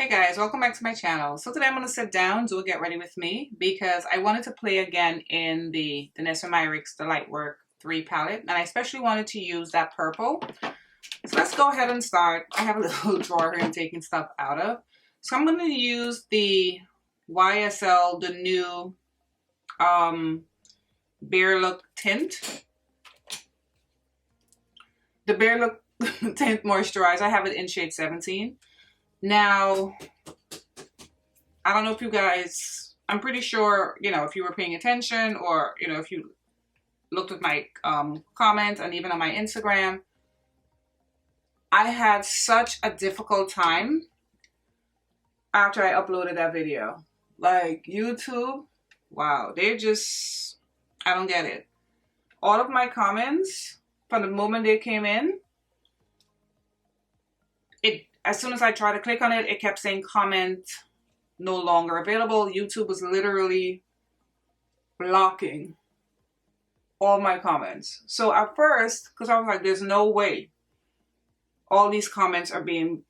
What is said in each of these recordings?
Hey guys, welcome back to my channel. So today I'm going to sit down, do a get ready with me, because I wanted to play again in the Danessa Myricks Lightwork 3 palette, and I especially wanted to use that purple. So let's go ahead and start. I have a little drawer here I'm taking stuff out of. So I'm going to use the YSL, the new Bare Look Tint. The Bare Look Tint Moisturizer. I have it in shade 17. Now, I don't know if you guys, I'm pretty sure, you know, if you were paying attention or, you know, if you looked at my comments and even on my Instagram, I had such a difficult time after I uploaded that video. Like, YouTube, wow, they just, I don't get it. All of my comments, from the moment they came in, as soon as I tried to click on it, it kept saying comment no longer available. YouTube was literally blocking all my comments. So at first, because I was like, there's no way all these comments are being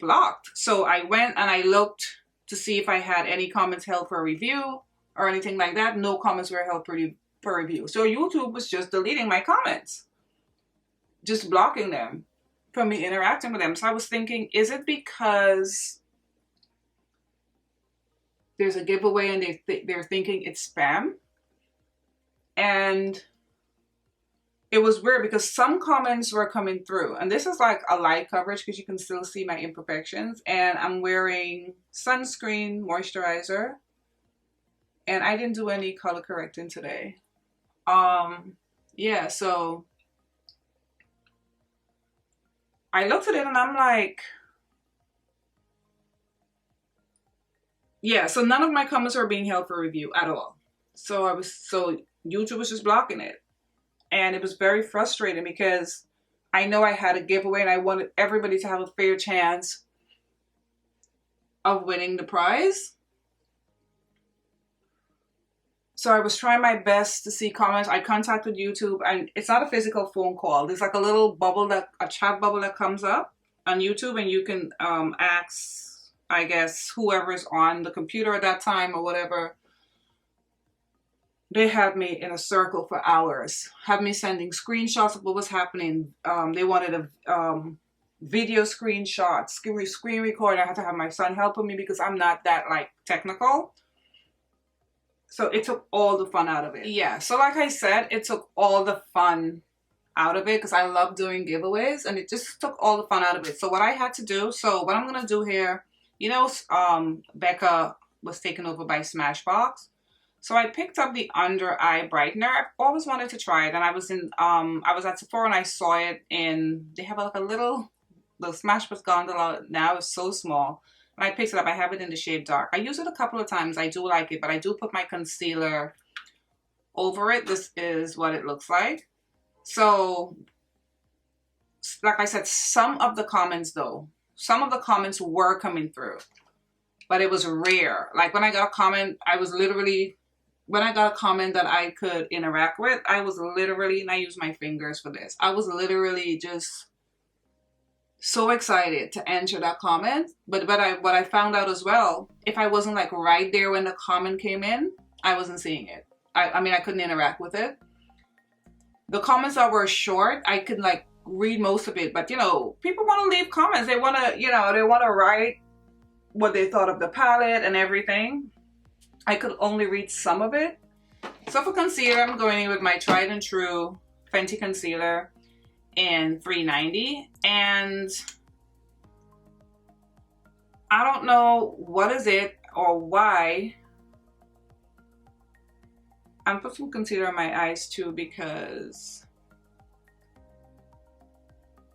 blocked. So I went and I looked to see if I had any comments held for review or anything like that. No comments were held for review. So YouTube was just deleting my comments, just blocking them from me interacting with them. So I was thinking, is it because there's a giveaway and they're thinking it's spam? And it was weird because some comments were coming through, and this is like a light coverage because you can still see my imperfections, and I'm wearing sunscreen, moisturizer, and I didn't do any color correcting today. Yeah, so I looked at it and I'm like, yeah, so none of my comments are being held for review at all. So YouTube was just blocking it. And it was very frustrating because I know I had a giveaway and I wanted everybody to have a fair chance of winning the prize. So I was trying my best to see comments. I contacted YouTube, and it's not a physical phone call. There's like a little bubble, a chat bubble that comes up on YouTube, and you can ask, I guess, whoever's on the computer at that time or whatever. They had me in a circle for hours, had me sending screenshots of what was happening. They wanted a video screenshot, screen record. I had to have my son helping me because I'm not that like technical. So it took all the fun out of it. Yeah, so like I said, it took all the fun out of it because I love doing giveaways, and it just took all the fun out of it. So what I had to do, so what I'm going to do here, you know, Becca was taken over by Smashbox. So I picked up the under eye brightener. I've always wanted to try it, and I was at Sephora and I saw it in, they have like a little Smashbox gondola now. It's so small. And I picked it up. I have it in the shade dark. I use it a couple of times. I do like it, but I do put my concealer over it. This is what it looks like. So, like I said, some of the comments were coming through, but it was rare. Like when I got a comment, when I got a comment that I could interact with, I was literally, and I use my fingers for this, I was literally just so excited to enter that comment. But what I found out as well, if I wasn't like right there when the comment came in, I wasn't seeing it. I mean, I couldn't interact with it. The comments that were short, I could like read most of it, but you know, people want to leave comments. They want to, you know, they want to write what they thought of the palette and everything. I could only read some of it. So for concealer, I'm going in with my tried and true Fenty concealer in 390, and I don't know what is it or why. I'm putting some concealer on my eyes too because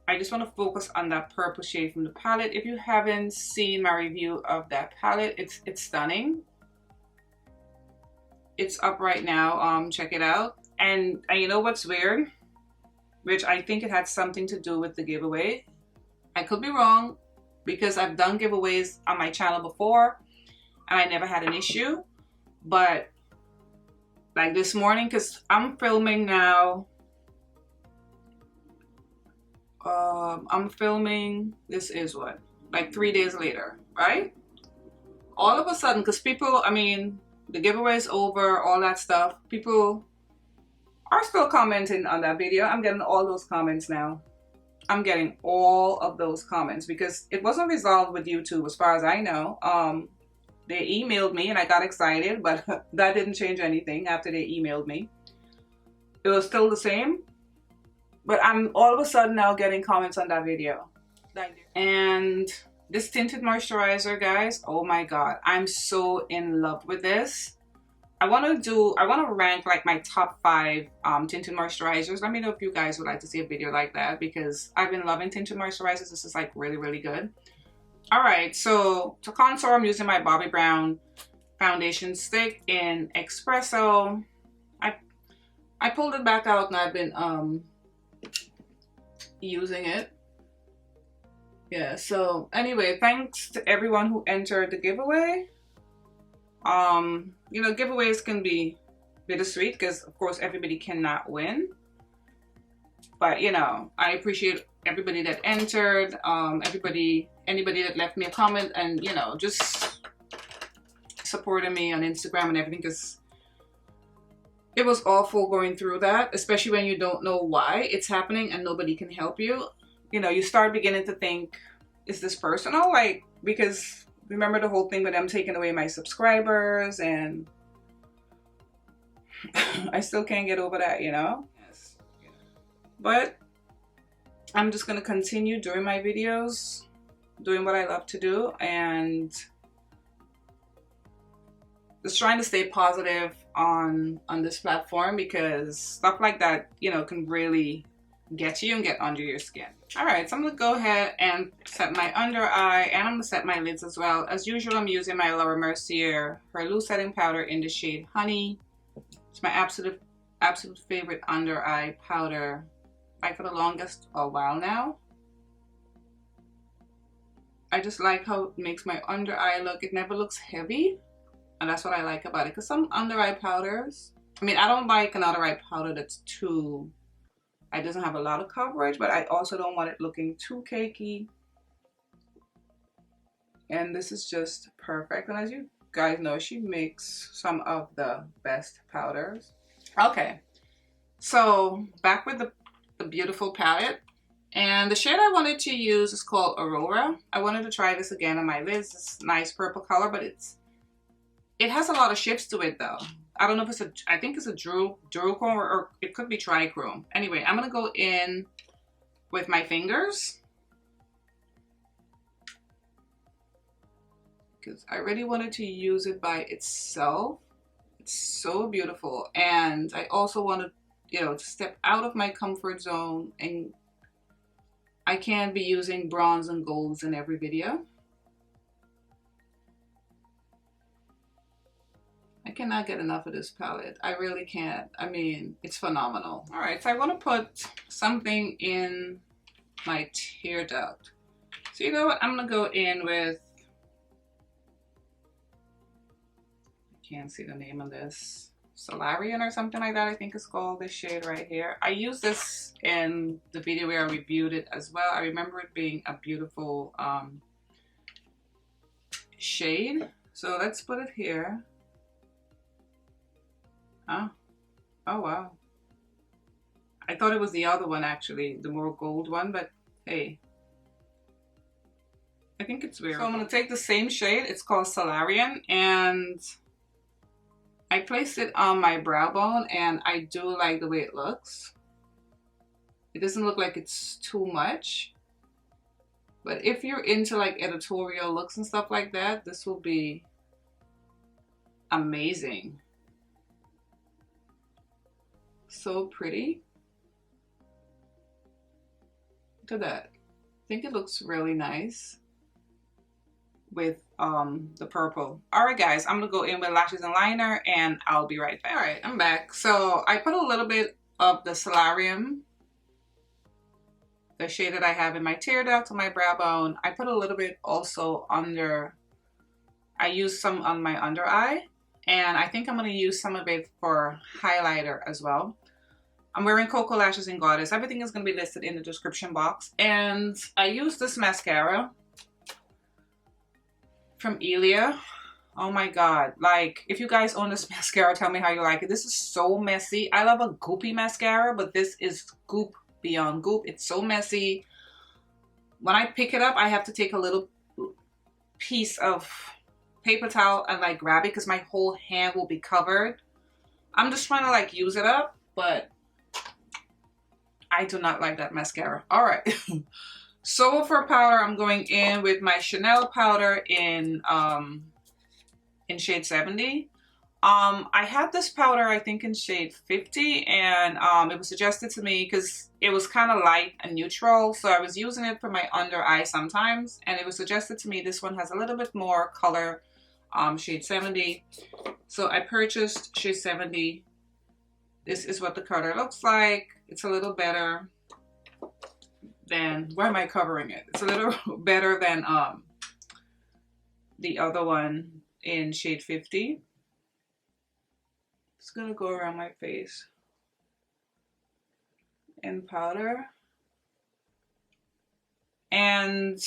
I just want to focus on that purple shade from the palette. If you haven't seen my review of that palette, it's stunning. It's up right now. Check it out. And you know what's weird? Which I think it had something to do with the giveaway. I could be wrong because I've done giveaways on my channel before and I never had an issue. But like this morning, because I'm filming now, I'm filming, this is what, like 3 days later, right? All of a sudden, because people, I mean, the giveaway is over, all that stuff. People are still commenting on that video. I'm getting all those comments now. I'm getting all of those comments because it wasn't resolved with YouTube as far as I know. They emailed me and I got excited, but that didn't change anything after they emailed me. It was still the same, but I'm all of a sudden now getting comments on that video. And this tinted moisturizer, guys, oh my god, I'm so in love with this. I want to rank like my top 5 tinted moisturizers. Let me know if you guys would like to see a video like that because I've been loving tinted moisturizers. This is like really, really good. All right, so to contour, I'm using my Bobbi Brown foundation stick in Expresso. I pulled it back out and I've been using it. Yeah, so anyway, thanks to everyone who entered the giveaway. You know, giveaways can be bittersweet because of course everybody cannot win. But you know, I appreciate everybody that entered, anybody that left me a comment and, you know, just supporting me on Instagram and everything, because it was awful going through that, especially when you don't know why it's happening and nobody can help you. You know, you start beginning to think, is this personal? Like, because remember the whole thing with them taking away my subscribers, and I still can't get over that, you know? Yes. But I'm just going to continue doing my videos, doing what I love to do, and just trying to stay positive on this platform, because stuff like that, you know, can really get you and get under your skin. All right, so I'm gonna go ahead and set my under eye, and I'm gonna set my lids as well. As usual, I'm using my Laura Mercier Her setting powder in the shade Honey. It's my absolute favorite under eye powder, like for the longest a while now. I just like how it makes my under eye look. It never looks heavy, and that's what I like about it. Because some under eye powders, I mean, I don't like an under eye powder that's too, it doesn't have a lot of coverage, but I also don't want it looking too cakey. And this is just perfect. And as you guys know, she makes some of the best powders. Okay, so back with the beautiful palette. And the shade I wanted to use is called Aurora. I wanted to try this again on my lids. This nice purple color, but it has a lot of shifts to it though. I don't know if it's I think it's a duochrome or it could be trichrome. Anyway, I'm gonna go in with my fingers because I really wanted to use it by itself. It's so beautiful, and I also wanted, you know, to step out of my comfort zone, and I can't be using bronze and golds in every video. I cannot get enough of this palette. I really can't. I mean, it's phenomenal. All right, so I want to put something in my tear duct. So you know what? I'm gonna go in with, I can't see the name of this, Solarian or something like that, I think it's called, this shade right here. I used this in the video where I reviewed it as well. I remember it being a beautiful shade. So let's put it here. Oh wow. I thought it was the other one actually, the more gold one, but hey, I think it's weird. So I'm gonna take the same shade, it's called Solarian, and I placed it on my brow bone, and I do like the way it looks. It doesn't look like it's too much, but if you're into like editorial looks and stuff like that, this will be amazing. So pretty. Look at that. I think it looks really nice with the purple. All right guys, I'm gonna go in with lashes and liner, and I'll be right back. All right, I'm back. So I put a little bit of the Solarium, the shade that I have in my tear duct, on my brow bone. I put a little bit also under, I used some on my under eye, and I think I'm gonna use some of it for highlighter as well. I'm wearing Koko lashes in Goddess. Everything is gonna be listed in the description box. And I use this mascara. from Ilia. Oh my god, like, if you guys own this mascara, tell me how you like it. This is so messy. I love a goopy mascara, but this is goop beyond goop. It's so messy. When I pick it up, I have to take a little piece of paper towel and like grab it because my whole hand will be covered. I'm just trying to like use it up, but I do not like that mascara. All right. So for powder, I'm going in with my Chanel powder in shade 70. I had this powder, I think, in shade 50, and it was suggested to me because it was kind of light and neutral, so I was using it for my under eye sometimes, and it was suggested to me this one has a little bit more color, shade 70. So I purchased shade 70. This is what the color looks like. It's a little better than, where am I covering it? It's a little better than the other one in shade 50. It's gonna go around my face in powder. And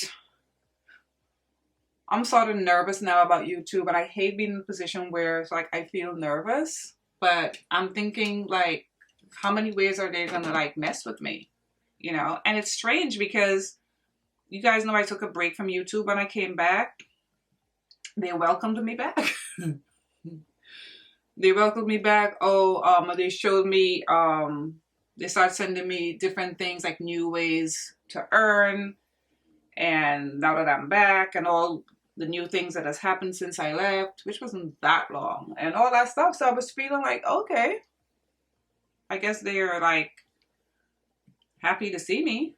I'm sort of nervous now about YouTube, and I hate being in a position where it's like I feel nervous, but I'm thinking like, how many ways are they gonna like mess with me? You know, and it's strange because you guys know I took a break from YouTube. When I came back, they welcomed me back. They welcomed me back. Oh, they showed me, they started sending me different things like new ways to earn. And now that I'm back and all the new things that has happened since I left, which wasn't that long, and all that stuff. So I was feeling like, okay, I guess they are like happy to see me.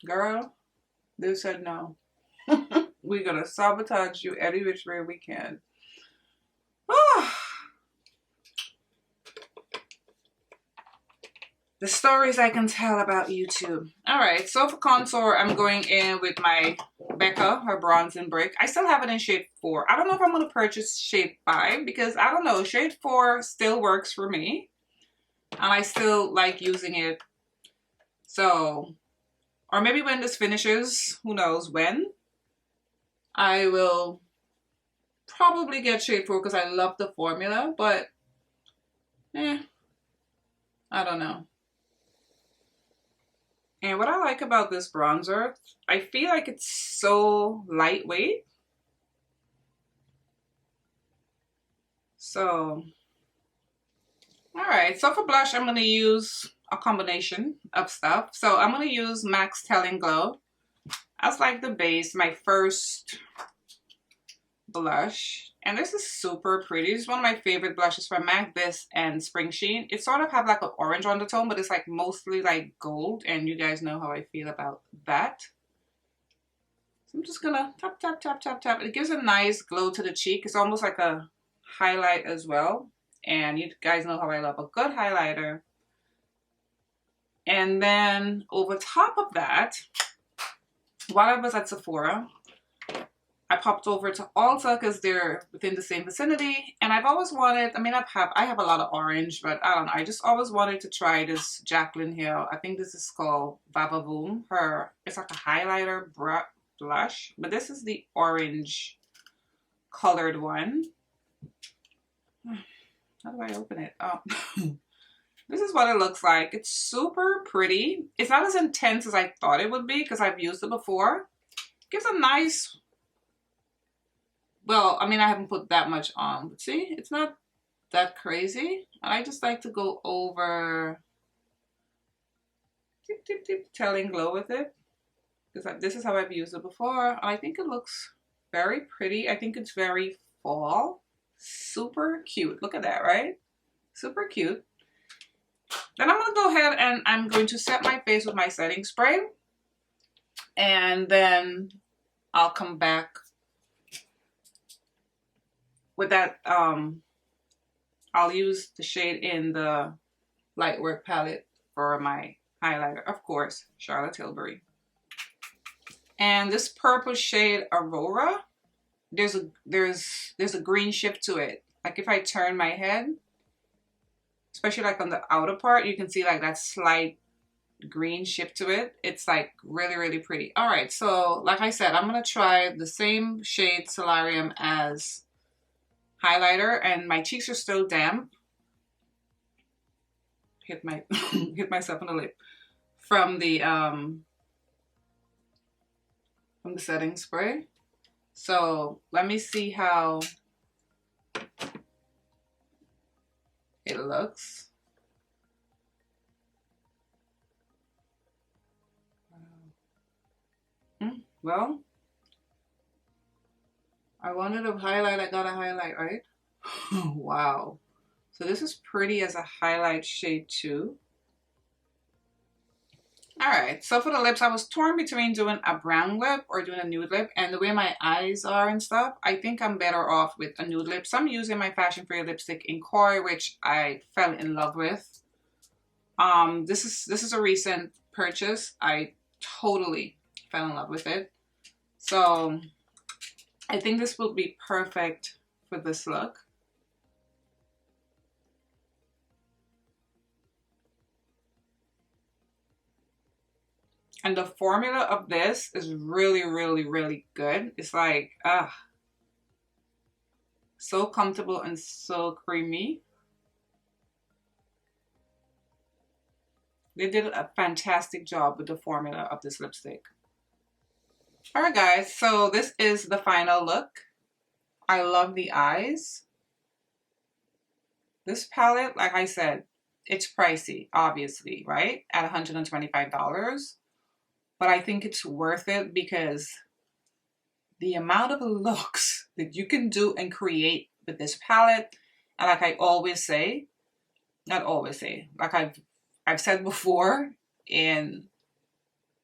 Girl, they said no. We're gonna sabotage you any which way we can. The stories I can tell about YouTube. Alright, so for contour, I'm going in with my Becca, her bronze and brick. I still have it in shade 4. I don't know if I'm going to purchase shade 5 because I don't know, shade 4 still works for me. And I still like using it. So, or maybe when this finishes, who knows when, I will probably get shade 4 because I love the formula, but I don't know. And what I like about this bronzer, I feel like it's so lightweight. So, alright, so for blush, I'm going to use a combination of stuff. So I'm going to use MAC's Telling Glow as like the base, my first blush. And this is super pretty. It's one of my favorite blushes from MAC, this and Spring Sheen. It sort of have like an orange undertone, but it's like mostly like gold. And you guys know how I feel about that. So I'm just gonna tap, tap, tap, tap, tap. It gives a nice glow to the cheek. It's almost like a highlight as well. And you guys know how I love a good highlighter. And then over top of that, while I was at Sephora, I popped over to Ulta because they're within the same vicinity, and I've always wanted, I mean, I have a lot of orange, but I don't know, I just always wanted to try this Jaclyn Hill. I think this is called Vavavoom. It's like a highlighter blush, but this is the orange colored one. How do I open it? Oh. This is what it looks like. It's super pretty. It's not as intense as I thought it would be because I've used it before. It gives a nice, well, I mean, I haven't put that much on, but see, it's not that crazy. I just like to go over tip, tip, tip, Telling Glow with it. Because this is how I've used it before. And I think it looks very pretty. I think it's very fall. Super cute. Look at that, right? Super cute. Then I'm going to go ahead and I'm going to set my face with my setting spray. And then I'll come back with that. I'll use the shade in the Lightwork palette for my highlighter. Of course, Charlotte Tilbury. And this purple shade Aurora, there's a green shift to it. Like if I turn my head, especially like on the outer part, you can see like that slight green ship to it. It's like really, really pretty. All right, so like I said, I'm gonna try the same shade Solarium as highlighter, and my cheeks are still damp. Hit myself on the lip from the setting spray. So let me see how it looks. Well, I wanted a highlight, I got a highlight, right? Wow. So this is pretty as a highlight shade too. Alright, so for the lips, I was torn between doing a brown lip or doing a nude lip, and the way my eyes are and stuff, I think I'm better off with a nude lip. So I'm using my Fashion Free lipstick in Koi, which I fell in love with. This is a recent purchase. I totally fell in love with it. So I think this will be perfect for this look. And the formula of this is really, really, really good. It's like, so comfortable and so creamy. They did a fantastic job with the formula of this lipstick. Alright guys, so this is the final look. I love the eyes. This palette, like I said, it's pricey, obviously, right? At $125. But I think it's worth it because the amount of looks that you can do and create with this palette, and like I always say, not always say, like I've said before in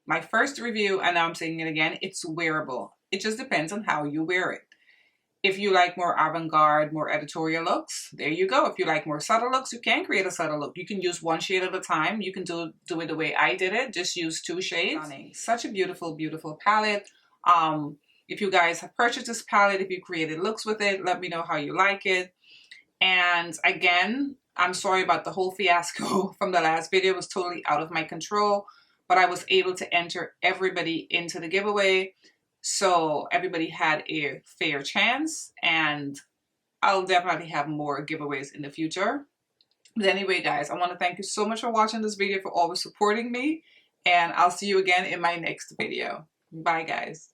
my first review, and now I'm saying it again, it's wearable. It just depends on how you wear it. If you like more avant-garde, more editorial looks, there you go. If you like more subtle looks, you can create a subtle look. You can use one shade at a time. You can do it the way I did it. Just use 2 shades. Stunning. Such a beautiful, beautiful palette. If you guys have purchased this palette, if you created looks with it, let me know how you like it. And again, I'm sorry about the whole fiasco from the last video. It was totally out of my control, but I was able to enter everybody into the giveaway. So everybody had a fair chance, and I'll definitely have more giveaways in the future. But anyway, guys, I want to thank you so much for watching this video, for always supporting me, and I'll see you again in my next video. Bye, guys.